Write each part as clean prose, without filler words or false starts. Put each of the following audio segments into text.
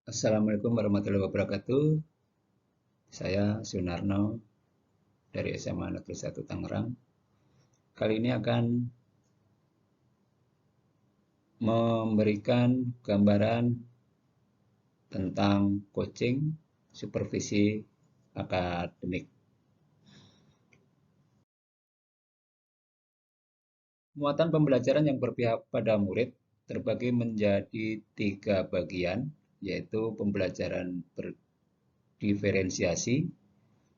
Assalamualaikum warahmatullahi wabarakatuh. Saya Sunarno dari SMA Negeri 1 Tangerang. Kali ini akan memberikan gambaran tentang coaching supervisi akademik. Muatan pembelajaran yang berpihak pada murid terbagi menjadi 3 bagian, yaitu pembelajaran berdiferensiasi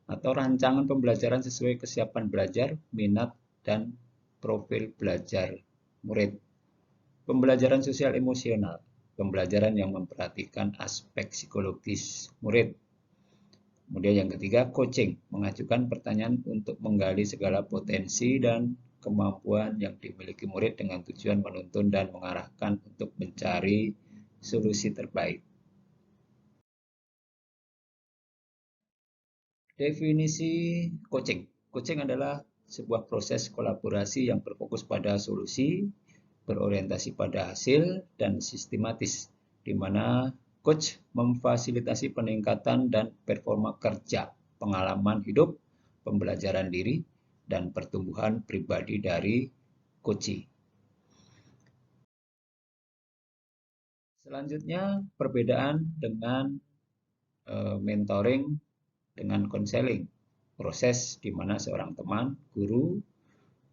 atau rancangan pembelajaran sesuai kesiapan belajar, minat, dan profil belajar murid. Pembelajaran sosial emosional, pembelajaran yang memperhatikan aspek psikologis murid. Kemudian yang ketiga, coaching, mengajukan pertanyaan untuk menggali segala potensi dan kemampuan yang dimiliki murid dengan tujuan menuntun dan mengarahkan untuk mencari solusi terbaik. Definisi coaching. Coaching adalah sebuah proses kolaborasi yang berfokus pada solusi, berorientasi pada hasil, dan sistematis, di mana coach memfasilitasi peningkatan dan performa kerja, pengalaman hidup, pembelajaran diri, dan pertumbuhan pribadi dari coachee. Selanjutnya, perbedaan dengan mentoring dengan konseling, proses di mana seorang teman, guru,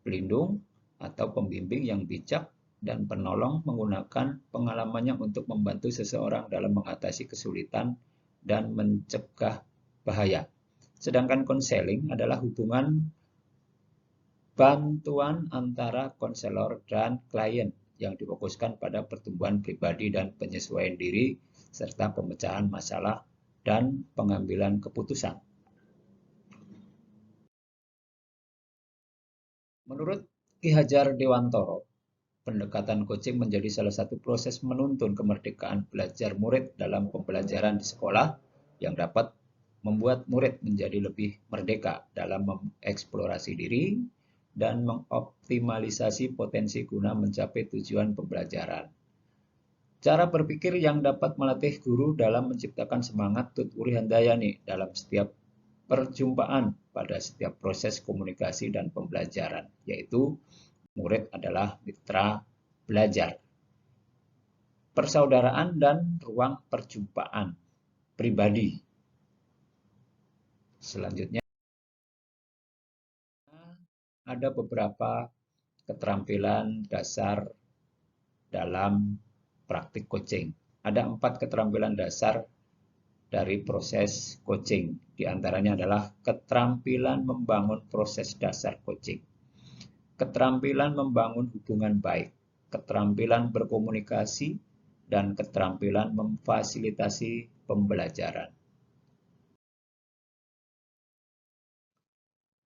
pelindung, atau pembimbing yang bijak dan penolong menggunakan pengalamannya untuk membantu seseorang dalam mengatasi kesulitan dan mencegah bahaya. Sedangkan konseling adalah hubungan bantuan antara konselor dan klien yang difokuskan pada pertumbuhan pribadi dan penyesuaian diri, serta pemecahan masalah dan pengambilan keputusan. Menurut Ki Hajar Dewantoro, pendekatan coaching menjadi salah satu proses menuntun kemerdekaan belajar murid dalam pembelajaran di sekolah yang dapat membuat murid menjadi lebih merdeka dalam mengeksplorasi diri dan mengoptimalisasi potensi guna mencapai tujuan pembelajaran. Cara berpikir yang dapat melatih guru dalam menciptakan semangat Tutwuri Handayani dalam setiap perjumpaan pada setiap proses komunikasi dan pembelajaran, yaitu murid adalah mitra belajar. Persaudaraan dan ruang perjumpaan pribadi. Selanjutnya, ada beberapa keterampilan dasar dalam praktik coaching. Ada 4 keterampilan dasar dari proses coaching. Di antaranya adalah keterampilan membangun proses dasar coaching, keterampilan membangun hubungan baik, keterampilan berkomunikasi, dan keterampilan memfasilitasi pembelajaran.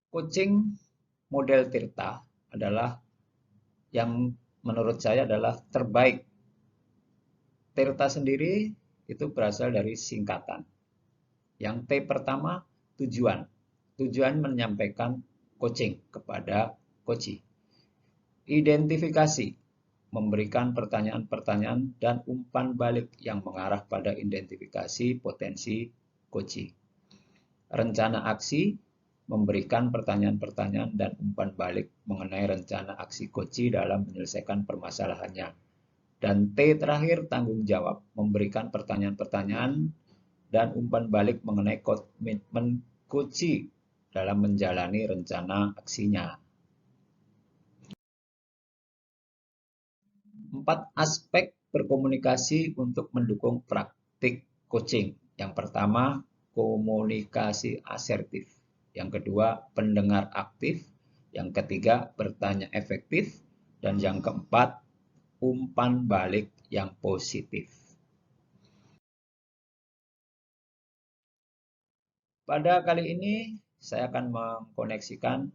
Coaching model Tirta adalah yang menurut saya adalah terbaik. Tirta sendiri itu berasal dari singkatan. Yang T pertama, tujuan. Tujuan menyampaikan coaching kepada coachee. Identifikasi, memberikan pertanyaan-pertanyaan dan umpan balik yang mengarah pada identifikasi potensi coachee. Rencana aksi, memberikan pertanyaan-pertanyaan dan umpan balik mengenai rencana aksi coachee dalam menyelesaikan permasalahannya. Dan T terakhir, tanggung jawab, memberikan pertanyaan-pertanyaan dan umpan balik mengenai komitmen coachee dalam menjalani rencana aksinya. 4 aspek berkomunikasi untuk mendukung praktik coaching. Yang pertama, komunikasi asertif. Yang kedua, pendengar aktif. Yang ketiga, bertanya efektif. Dan yang keempat, umpan balik yang positif. Pada kali ini, saya akan mengkoneksikan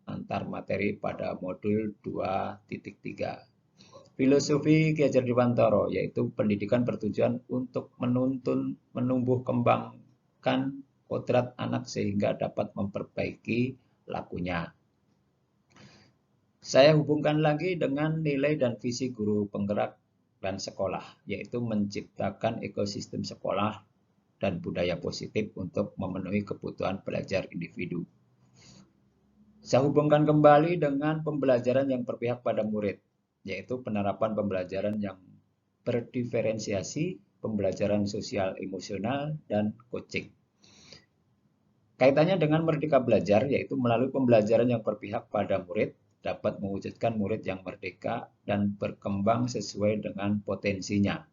antar materi pada modul 2.3. Filosofi Ki Hajar Dewantara, yaitu pendidikan bertujuan untuk menuntun, menumbuh kembangkan kodrat anak sehingga dapat memperbaiki lakunya. Saya hubungkan lagi dengan nilai dan visi guru penggerak dan sekolah, yaitu menciptakan ekosistem sekolah dan budaya positif untuk memenuhi kebutuhan belajar individu. Saya hubungkan kembali dengan pembelajaran yang berpihak pada murid, yaitu penerapan pembelajaran yang berdiferensiasi, pembelajaran sosial emosional, dan coaching. Kaitannya dengan Merdeka Belajar, yaitu melalui pembelajaran yang berpihak pada murid, dapat mewujudkan murid yang merdeka dan berkembang sesuai dengan potensinya.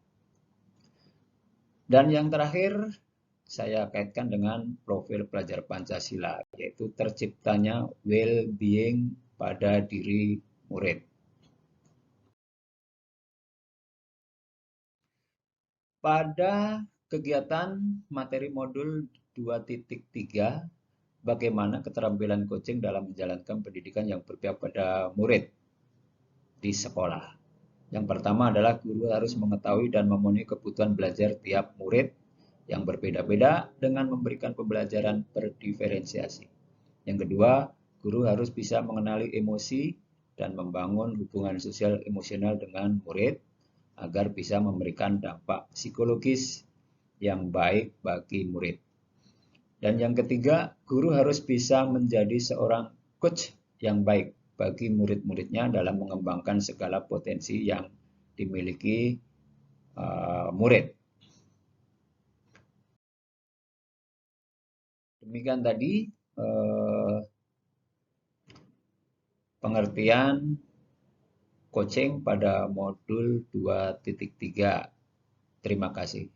Dan yang terakhir, saya kaitkan dengan profil pelajar Pancasila, yaitu terciptanya well-being pada diri murid. Pada kegiatan materi modul 2.3, bagaimana keterampilan coaching dalam menjalankan pendidikan yang berpihak pada murid di sekolah. Yang pertama adalah guru harus mengetahui dan memenuhi kebutuhan belajar tiap murid yang berbeda-beda dengan memberikan pembelajaran berdiferensiasi. Yang kedua, guru harus bisa mengenali emosi dan membangun hubungan sosial emosional dengan murid agar bisa memberikan dampak psikologis yang baik bagi murid. Dan yang ketiga, guru harus bisa menjadi seorang coach yang baik bagi murid-muridnya dalam mengembangkan segala potensi yang dimiliki murid. Demikian tadi pengertian coaching pada modul 2.3. Terima kasih.